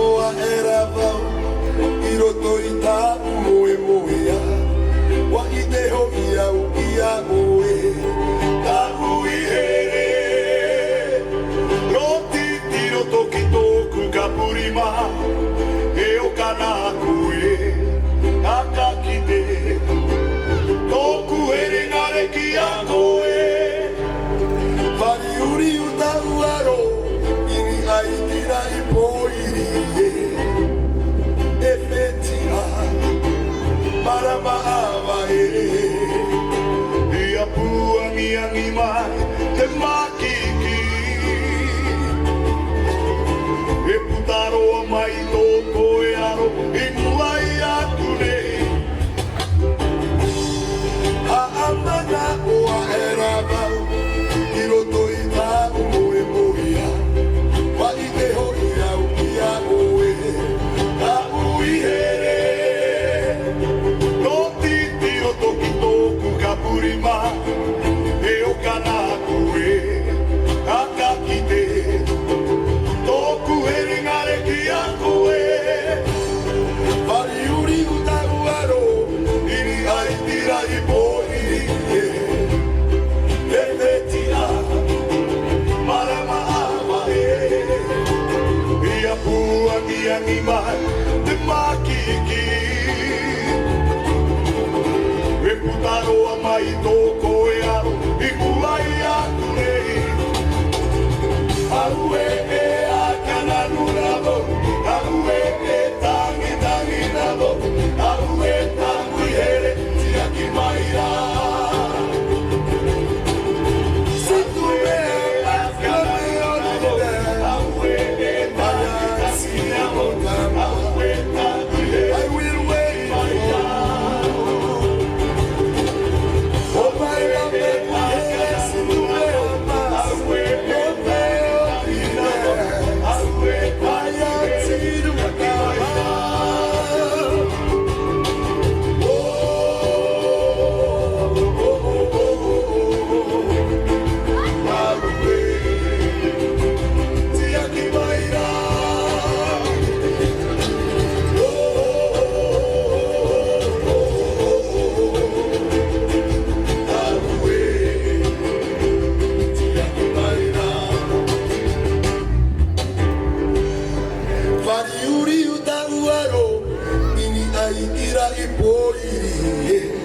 oa era vau I roto I tā moe moea Wa I te hoki au ia oe Tā ui here Roti tiro toki tōku ka purima E o kana koe Aka ki te Tōku here ngare ki a koe Whari uri u tau aro Ini ai tira I poiri E whetia Marama awa e Ia puangi angi mai Te makiki E putaroa mai tō koe aro I muai aku nei Haamana oa e rawau I roto I tā moe moea Wa I te hoi au ia oe Tā ui here No titiro toki tōku ka purima E o kana koe Aka ki te Tōku here ngare ki a koe Whari uri u tau aro Iri ai tira I poiri E whetia Marama awa e Ia puangi angi mai Te makiki E putaroa mai tō koe aro I kuai aku nei Aue e a kananu rabo Aue e tangi tangi rabo Aue tangu here Tiaki mai rā Whari uri u tau aro Ini ai tira I poiri